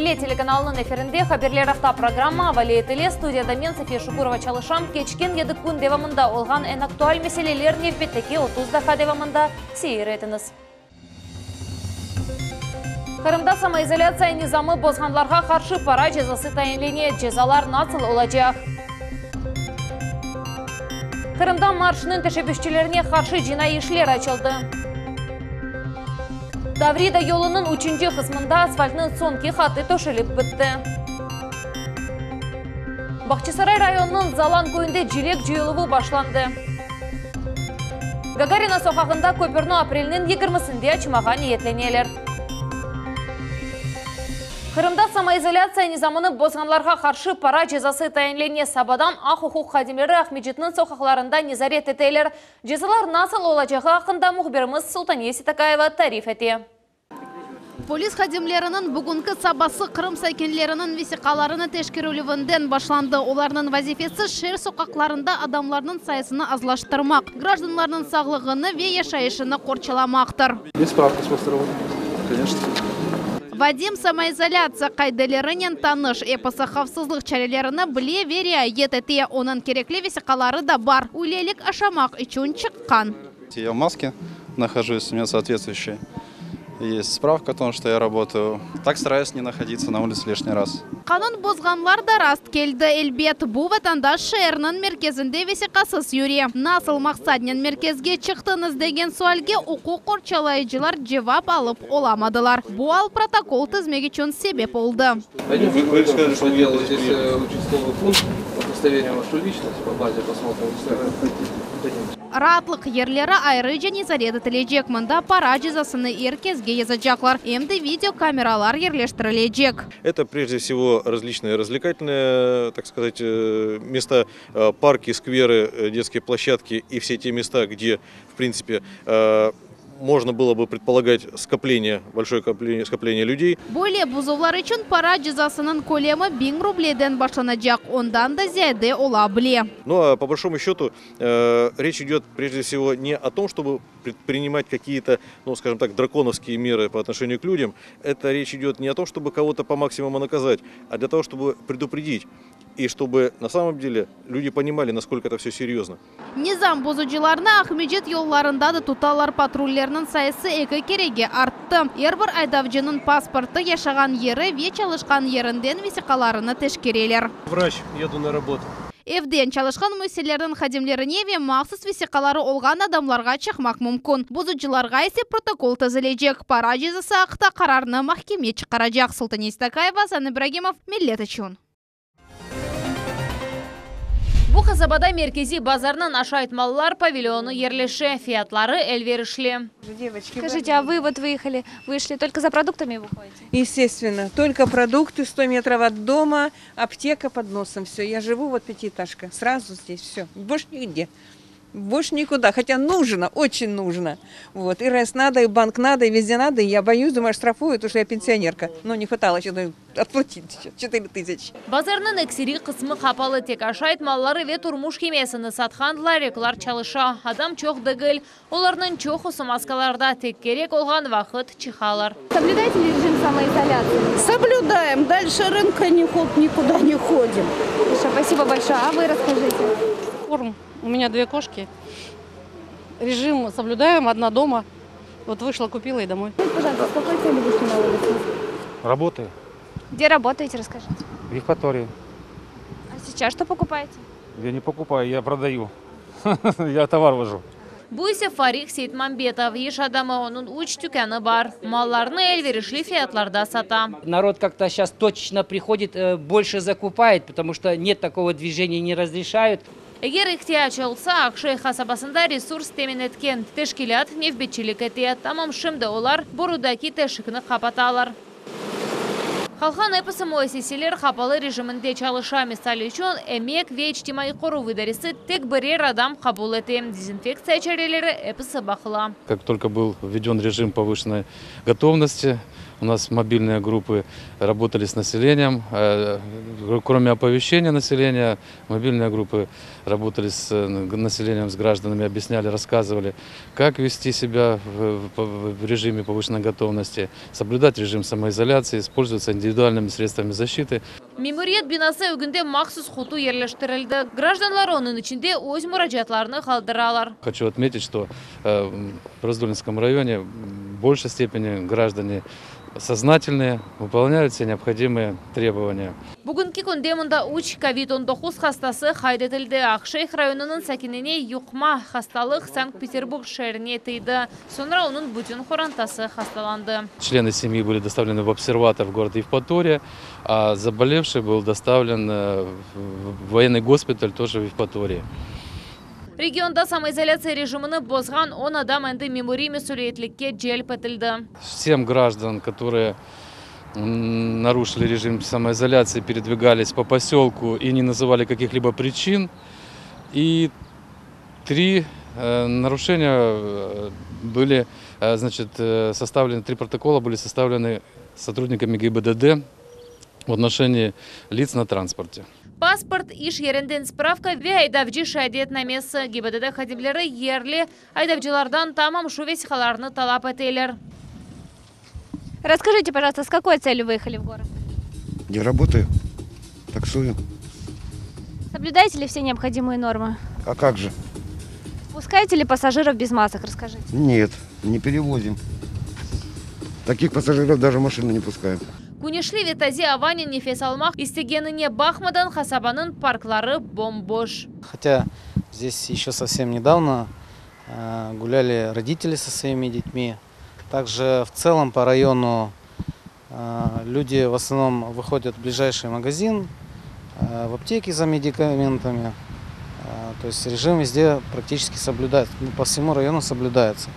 Иле телеканалының эфирінде хаберлер авто программа Валиетеле студияда мен София Шукурова чалышам. Кечкен еді күн девамында олған ән актуаль меселелер невбеттеке 30 дақа девамында сейір етіңіз. Қырымда самоизоляция низамы бозғанларға қаршы пара жазасы тайынлене, жазалар насыл олacak. Қырымда маршының тәшебішчілеріне қаршы жинай ішлер açıldı. Davriда yolunun 3-cü kısmında asfaltının sonki xatı töşelip bitti. Bakçısaray rayonunun Zalan köyünde cilek cıyılığı başlandı. Gagarina sokağında köpürünü aprelinin 20'sinde açmağa niyetleneler. Kırımda samoizolyatsiya nizamını bozganlarga karşı para cezası tayinlene sabadan Aq hukuk xadimleri Ahmedjet'nin sokaklarında nizaret eteler. Cezalar nasıl olacağı hakkında muhbirimiz Sultaniye Sitakayeva tarif etti. Polis xadimlerinin bugünkü sabası Kırım sakinlerinin vesikalarını teşkirülüvünden başlandı. Onların vazifesi şehir sokaklarında adamlarının sayısını azlaştırmak, gражданlarının sağlığını ve yaşayışını korçalamaktır. Vadim samoizolyatsiya kaydelerinin tanış eposi xavfsızlık çarelerini bile veriyor eteti. Onun gerekli vesikaları da var. Üyelik aşamak için çıkan. Я в маске нахожусь, у меня соответствующая есть справка о том, что я работаю. Так стараюсь не находиться на улице лишний раз. Kanun bozganlar da rast geldi elbet. Bu vatandaş şehirinin merkezinde vesikasız yürüyor. Nasıl maksadının merkezge çıktınız degen sualge hukuk korçalayıcılar cevap alıp olamadılar. Bu al protokol tizmek için sebep oldu. Вы сказали, что здесь участковый пункт по удостоверению вашу личность по базе посмотрим. Rahatlık yerleri ayrıca nizaret edilecek. Mında para cezasını herkesge yazacaklar. Hem de video kameralar yerleştirilecek. Это прежде всего различные развлекательные, так сказать, места, парки, скверы, детские площадки и все те места, где, в принципе, можно было бы предполагать большое скопление людей. Böyle buzuvlar için para cezasının kolemi 1000 rubleden başlanacak. Ondan da ziyade olabilir. Ну а по большому счету речь идет прежде всего не о том, чтобы предпринимать какие-то, ну скажем так, драконовские меры по отношению к людям. Это речь идет не о том, чтобы кого-то по максимуму наказать, а для того, чтобы предупредить. И чтобы на самом деле люди понимали, насколько это все серьезно. Nizam bozucularını Ahmedjet yollarında da tutalar patrullerinin sayısı eki kerege arttı. Her bir aydavcının pasportu yaşagan yeri ve çalışkan yerinden vesikalarını teşkireler. Врач, еду на работу. Evden çalışkan müsellerden xadimlerine ve mahsus vesikaları olgan adamlarga çıkmak mümkün. Bozucularga ise protokol tüzülecek. Para cezası haqda kararını mahkemeye çıkaracak. Sultaniye Sitakayeva, San İbragimov, Millet için. Bu kasabada merkezi bazarının aşağıtmalılar pavilyonu yerleşi, fiyatları elverişli. Скажите, а вы вот вышли только за продуктами выходите? Естественно, только продукты, 100 метров от дома, аптека под носом, все. Я живу вот пятиэтажка, сразу здесь все, больше нигде. Больше никуда, хотя нужно, очень нужно. Вот. И РЭС надо, и банк надо, и везде надо. И я боюсь, думаю, штрафуют, потому что я пенсионерка. Но не хватало еще отплатить 4000. Bazarının eksiri kısmı kapalı, tek aşağıtmalıları ve turmuş kimyasını satkandılar, reklar çalışa. Adam çok değil, onların çoğusu maskalarda tek gerek olan vakit çıkalar. Соблюдаете ли режим самоизоляции? Соблюдаем. Дальше рынка никуда не ходим. Хорошо, спасибо большое. А вы расскажите. Корм. У меня 2 кошки. Режим соблюдаем, одна дома. Вот вышла, купила и домой. Скажите, пожалуйста, с какой целью вышли на улицу? Работаю. Где работаете, расскажите. В Евпатории. А сейчас что покупаете? Я не покупаю, я продаю. Я товар вожу. Bu ise Farih Seyitmanbetov, iş adamı, onun 3 dükkanı var. Mallarını elverişli fiyatlarda sata. Народ как-то сейчас точечно приходит, больше закупает, потому что нет такого движения, не разрешают. Eğer ihtiyaç olsa Akşay kasabasında resurs temin etken teşkilat nevbetçilik etiyor. Tamam, şimdi onlar borudaki teşikini kapatalar. Halkın eposi müesseseler kapalı rejiminde çalışa, misal için emek ve içtimai koruv idaresi tek birer adam kabul etti. Dezinfeksiya çareleri eposi bakıla. Как только был введен режим повышенной готовности, У нас мобильные группы работали с населением. Кроме оповещения населения, мобильные группы работали с населением, с гражданами, объясняли, рассказывали, как вести себя в режиме повышенной готовности, соблюдать режим самоизоляции, использоваться индивидуальными средствами защиты. Меморият бинасы үгінде махсус хуту ерлештірілді. Гражданлар оның içinde өз мұражатларыны қалдыралар. Хочу отметить, что в Раздольнском районе в большей степени граждане сознательные, выполняют все необходимые требования. Бүгінгі күнде мұнда 3 COVID-19 хастасы қайдетілді. Ақшайх районының сәкініне юқма хасталық Санкт-Петербург шәріне тейді. Sonra оның бүтін хорантасы хасталанды. Члены семьи были доставлены в обсерватор в город Евпатория, а заболевший был доставлен в военный госпиталь тоже в Евпатории. Регионда самоизоляция режимını бозған 10 адам әнді меморий мәсулиетлікке желп етілді. Всем граждан, которые нарушили режим самоизоляции, передвигались по поселку и не называли каких-либо причин. И 3 нарушения были, составлены, 3 протокола были составлены сотрудниками ГИБДД в отношении лиц на транспорте. Паспорт иш ерінден справка ве айдавжи шайдет намесі. ГИБДД хадимлері ерлі айдавжылардан тамам шувесихаларны талап етейлер. Расскажите, пожалуйста, с какой целью выехали в город? Я работаю, таксую. Соблюдаете ли все необходимые нормы? А как же? Пускаете ли пассажиров без масок? Расскажите. Нет, не перевозим. Таких пассажиров даже машины не пускают. Кунешли ветази авани нефес алмақ истегеніне бахмадан хасабанын парклары бомбош. Хотя здесь еще совсем недавно гуляли родители со своими детьми. Также в целом по району люди в основном выходят в ближайший магазин, в аптеки за медикаментами. То есть режим везде практически соблюдается, по всему району соблюдается.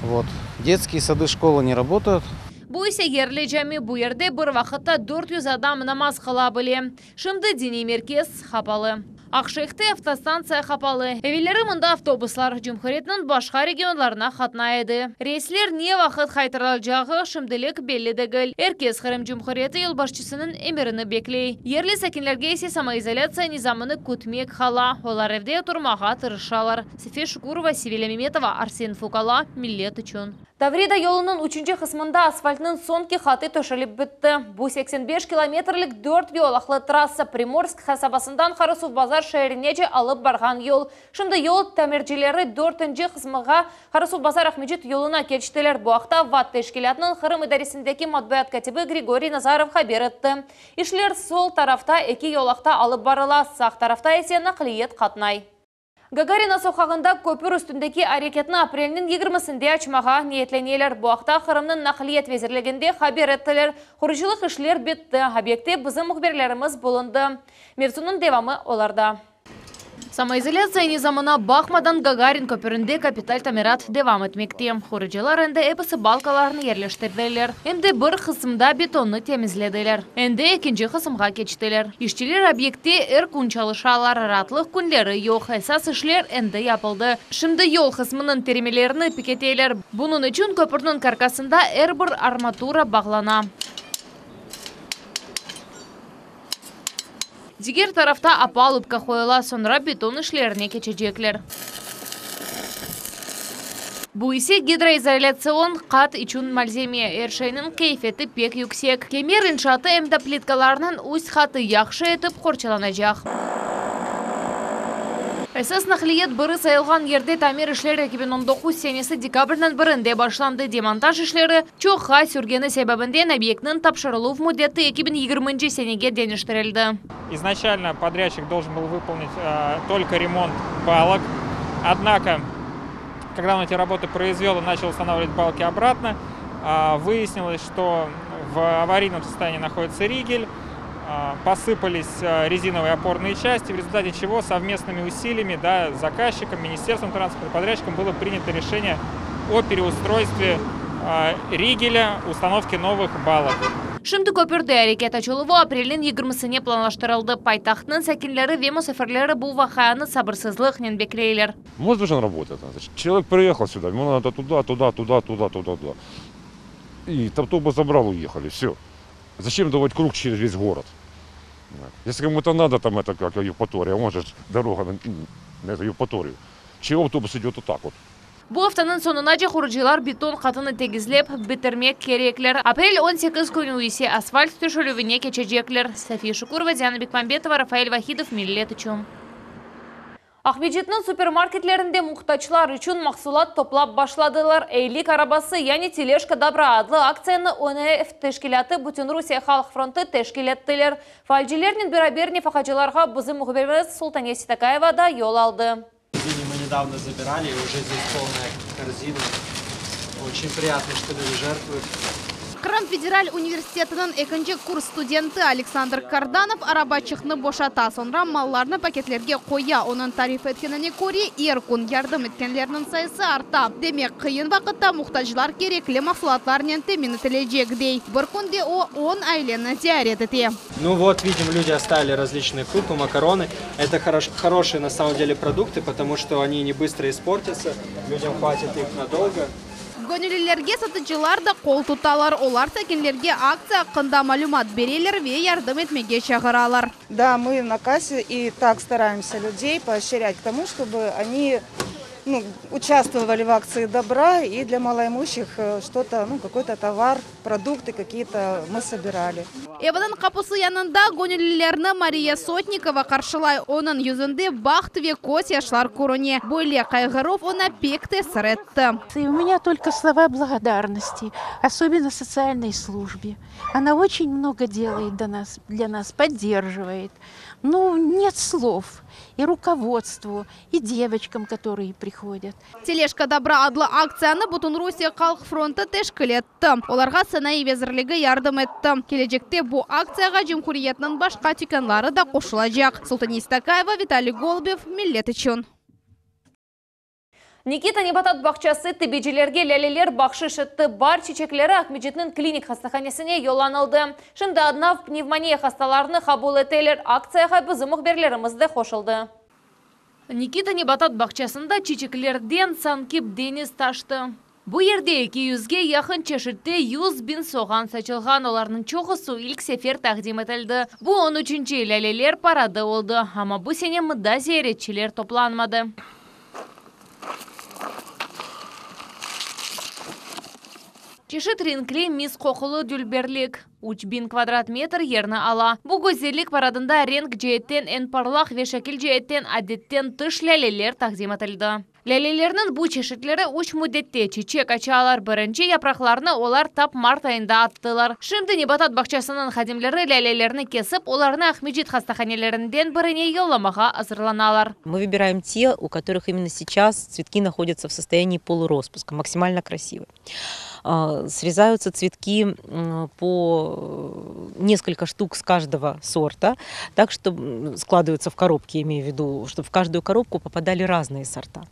Вот. Детские сады, школы не работают. Bu ise yerli cemi bu yerde bir vakitte 400 adam namaz kılabili. Şimdi dini merkez kapalı. Ақшайхты автостанция қапалы. Evvelleri мұнда автобуслар Cumhuriyetinin başka regionlarına қатнайды. Рейслер не вақыт қайтарылжағы шымдылық белі дегіл. Эркес Қырым Cumhuriyeti yılbaşçısının emirini beklей. Yerli sakinlerге есе самоизоляция низамını күтмек қала. Олар evde тұрмаға тырышалар. Сефе Шукурова, Севиля Меметова, Арсен Фукала, Миллет үшін. Таврида yolunun 3. kısmında asfaltının sonki xatı töşelip bitti. Bu 85 kilometrlik 4 yolaklı trassa Primorsk kasabasından Karasuf Bazar şehrinece alıp bargan yol. Şimdi yol təmircileri 4. kısmıға Karasuf Bazar Ahmedjit yoluna geçtiler. Bu haqta VAT teşkilatının Kırım idaresindeki matbuat katibi Grigorий Nazarov haber etti. İşler sol tarafta 2 yolakta alıp barıla, sağ tarafta ise nakliyet katnay. Гагарина соқағында көпір үстіндегі әрекетіні апрелінің 20-сінде açmaға ниетленелер. Bu haqta Kırımның Naqliyat Vezirliginde haber ettiler. Құрыжылық işler bitti. Объекте bizim muhbirlerimiz bulundu. Mevzunun devamı olarda. Самоизоляция низамына бақмадан Гагарин көпірінде капиталь тамират девам етмекте. Құрыжылар әнді эпісі балкаларын ерлештірділер. Әнді бір қысымда бетонны темізледілер. Әнді екінші қысымға кечтілер. Иштелер объекте күнчалышалар, ратлық күнлері yok. Әсас ішлер әнді япылды. Шымды yol қысмының теремелеріні пикетейлер. Бұның үшін көпірінің каркасында бір арматура бағлана. Дигер тарafta апалубка қойыла, sonra beton işlerine geçecekler. Bu ise gidroizоляцион qat için malzeme. Erşeynin keyfiyeti pek yüksek. Kemer inşaatı emde plitkalarının üst xatı yaxşı etip korçalanacak. Esas nakliyet biri sayılgan yerde tamir işleri 2019 senesi dekabrdan 1'inde başlandı. Demontaj işleri çok ha sürgeni sebebinden obyektinin tapşırılу müddeti 2020 senege deniştirildi. Изначально подрядчик должен был выполнить только ремонт балок. Однако, когда он эти работы произвел и начал устанавливать балки обратно, выяснилось, что в аварийном состоянии находится ригель. Посыпались резиновые опорные части, в результате чего совместными усилиями заказчиком, Министерством транспорта, подрядчиком было принято решение о переустройстве ригеля, установке новых балок. Şimdi köpürde hareket açılığı aprelin 20'sine planlaştırıldı. Paytaxtның sakinleri ve müsafirleri bu vakayını sabırsızlıkla bekleyler. Мост должен работать. Значит, человек приехал сюда, ему надо туда. и автобус забрал, уехали, все. Зачем давать круг через весь город? Если кому-то надо, там это как Евпатория, может дорога на эту Евпаторию. Чего автобус идет вот так вот? Bu haftanın sonuna kurucular beton katını tegizlep bitirmek gerekler. Aprel 18 günü ise asfalt töşölüvüne geçecekler. Safiye Şukurova, Diana Bekmambetova, Rafael Vahidov, Millet için. Ahmedjet'nin süpermarketlerinde muhtaçlar için mahsulat toplap başladılar. Eylik arabası yani Teleşka Dobra adlı aksiyonu ONF teşkilatı bütün Rusya Halk Frontu teşkil ettiler. Faalcilerin beraber nefakacılarga bizim muhabirimiz Sultaniye Sitakayeva da yol aldı. Мы недавно забирали, и уже здесь полная корзина. Очень приятно, что люди жертвуют. Крым федераль университетінің екінші курс студенті Александр Карданов арабачықны бошата, sonra малларны пакетлерге қоя. Оның тариф еткеніне көре еркун ярдым еткенлерінің сайысы арта. Демек, қиын вақытта мұқтажылар кереклі мақсулатларнен темен етілежегдей. Бір күнде о 10 айлені диарет ете. Ну вот, видим, люди оставили различные крупы, макароны. Это хорошие на самом деле продукты, потому что они не быстро испортятся. Людям хватит их надолго. Gönüllülerge satıcılar da kol tutalar. Olar sakinlerge akция hakkında malumat берелер ve yardım etmege çağıralar. Да, мы на кассе и так стараемся людей поощрять к тому, чтобы они участвовали в акции добра, и для малоимущих что-то, какой-то товар, продукты какие-то мы собирали. Evinin kapısı yanında gönüllülerini Мария Сотникова karşılay. Onun yüzünde baht ve koz yaşlar көріне. Böyle кайғыров ona pek tesir etti. И у меня только слова благодарности, особенно социальной службе. Она очень много делает для нас, поддерживает. Нет слов. И руководству, и девочкам, которые приходят. Тележка добра adlı aksiyаны Butun Rusya Halk Frontu teşkil etті. Оларға Sanayi Vezirligi yardım etті. Gelecekte bu aksiyaga Cumhuriyetinin başka tükenleri da koşulacak. Sultaniye Sitakayeva, Vitaly Golubov, Millet için. Nikita Nebatat Bakçası tebecilerge lələlər bakşış etdi. Bar çiçekleri Ahmedjet'nin klinik hastahanesine yollanıldı. Şimdi adına pnevmoniya hastalarını kabul eteler. Aksiyaya bizim muhbirlerimiz de koşuldu. Nikita Nebatat Bakçasında çiçeklerden sankip deniz taştı. Bu yerde 200'ge yakın çeşitli 100.000 soğan saçılgan, olarının çoğusu ilk sefer takdim edildi. Bu 13. lələlər parada oldu. Ama bu sene mıda ziyaretçiler toplanmadı. Çeşit renkli mis kokulu dülberlik. 3000 kvadrat metr yerini ala. Bu güzellik paradında renk cihetten en parlak ve şekil cihetten adetten tış laleler takdim edildi. Lalelerinin bu çeşitleri 3 müddette çiçek açarlar. Birinci yapraklarını olar tap Mart ayında attılar. Şimdi Nebatat Bakçasının xadimleri lalelerini kesip, onlarını Ahmedjet hastahanelerinden birine yollamağa hazırlanalar. Мы выбираем те, у которых именно сейчас цветки находятся в состоянии полураспуска, максимально красивые. Срезаются цветки по несколько штук с каждого сорта, так что складываются в коробки, имею в виду, чтобы в каждую коробку попадали разные сорта.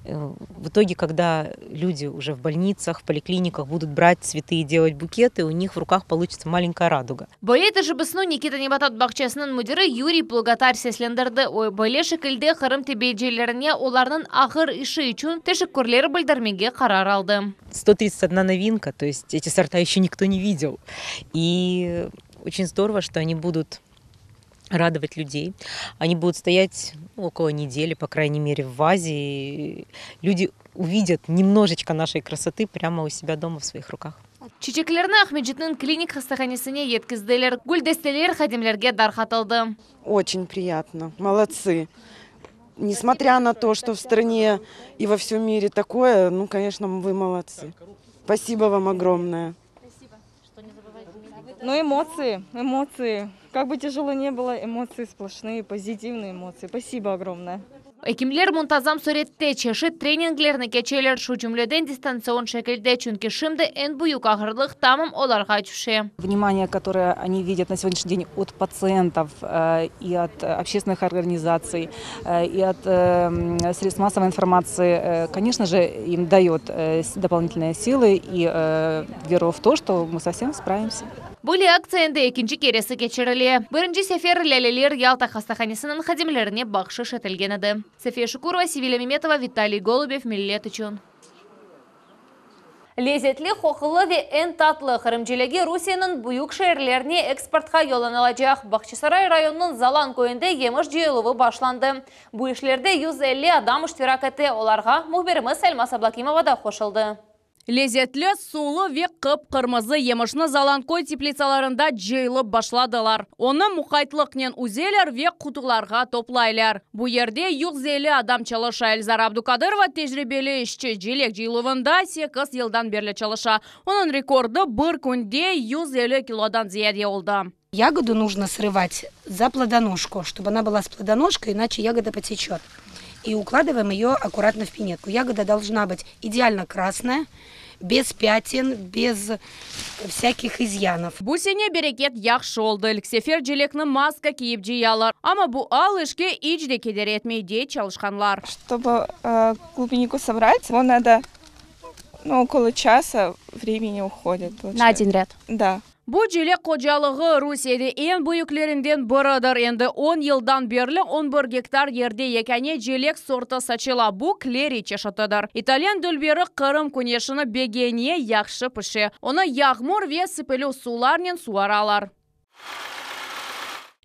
В итоге, когда люди уже в больницах, в поликлиниках будут брать цветы и делать букеты, у них в руках получится маленькая радуга. Böyle tecrübesini Nikita Nebatat Bakçasının müdürü Yuriy Plugatar seslendirdi. Böyle şekilde Kırım tebecilerine onların ağır işi için teşekkürler bildirmeye karar aldı. 131 новинка, то есть эти сорта еще никто не видел. И очень здорово, что они будут радовать людей. Они будут стоять около недели, по крайней мере, в вазе. И люди увидят немножечко нашей красоты прямо у себя дома в своих руках. Çiçeklerini Ahmedjet'nin klinik hastahanesine yetkizdiler. Güldesteler xadimlerge darxatıldı. Очень приятно. Молодцы. Несмотря на то, что в стране и во всем мире такое, конечно, вы молодцы. Спасибо вам огромное. Эмоции. Как бы тяжело не было, эмоции сплошные, позитивные эмоции. Спасибо огромное. Ekimler muntazam surette çeşit treninglerini geçerler, şu cümleden distansiyon şekilde, çünkü şimdi en büyük ağırlık tamam olarga düşe. Внимание, которое они видят на сегодняшний день от пациентов и от общественных организаций, и от средств массовой информации, конечно же, им дает дополнительные силы и веру в то, что мы совсем справимся. Böyle aksiyonda ikinci keresi geçirili. Birinci sefer laleler Yalta hastahanesinin xadimlerine bakşış etilgen edi. Safiye Şukurova, Sivila Memetova, Vitaly Golubov, Millet için. Лезетлі, хоқылы ве ән татлы Қырымжелеге Русияның бұйық шәрлеріне экспортқа йоланылacak. Бақчысарай районының Залан көйінде еміш жүйелуі башланды. Бұл ішлерде 150 адам үштірак әті. Оларға мұхберіміз Сәлма Саблакимова да қошылды. Лезетлі, сулы век қып-қырмызы емішні Заланкой теплицаларында жейліп башладылар. Оны мұқайтлықнен үзелер век құтыларға топлайлар. Бұл ерде 150 адам çalışа. Эльзара Абдукадырова тежірибелі ішчі желек жейлуында 8 елдан берлі çalışа. Оның рекорды бір күнде 150 килодан зияде олды. Ягоду нужно срывать за плодоножку, чтобы она была с плодоножкой, иначе ягода потечет. И укладываем ее аккуратно в пинетку. Ягода должна быть идеально красная, без пятен, без всяких изъянов. Бусене берекет яхшы олды. Ліксефер желекні маска киіп жиялар. Ама бұл ал ішке ичде кедер етмейде çalışқанлар. Чтобы клубнику собрать, его надо около часа времени уходит. На один ряд? Да. Бұл желек қожалығы Русияде ең бұйықлерінден бірідір. Енді 10 елдан берлі 11 гектар ерде екәне желек сорты сачыла. Бұл клери чешатыдыр. Итальян дүлбері Қырым көнешіні бегене яқшы піші. Оны яғмур ве сіпілі суларнен суаралар.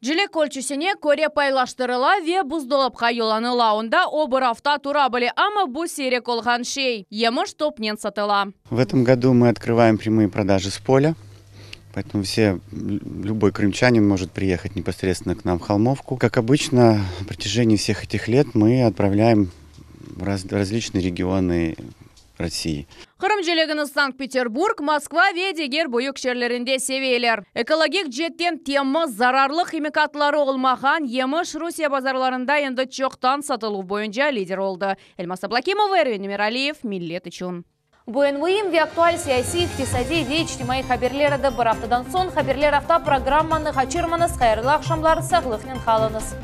Желек көлчісіне көре пайлаштырыла ве бұздолыпқа йоланыла. Онда обыр авта тура білі, ама бұл серек олған шей. Еміш топнен сатыла. В этом году мы открываем прямые продажи с поля. Поэтому любой крымчанин может приехать непосредственно к нам в Холмовку. Как обычно, на протяжении всех этих лет мы отправляем в различные регионы России. Қырым желегіні Санкт-Петербург, Москва ве дегер бұйық жерлерінде севейлер. Экологик жеттен темі зарарлы химикатлары олмаған еміш Русия базарларында енді чоқтан сатылу бойынша лидер олды. Сәлма Саблакимова, Эрвин Миралиев, Миллет үшін. Буен выйым ве актуаль саяси иқтисади де ичтимай хаберлерді бір аптадан сон хаберлер авто программаны хачырманыз қайырлы ақшамлар сағлықнен қалыныз.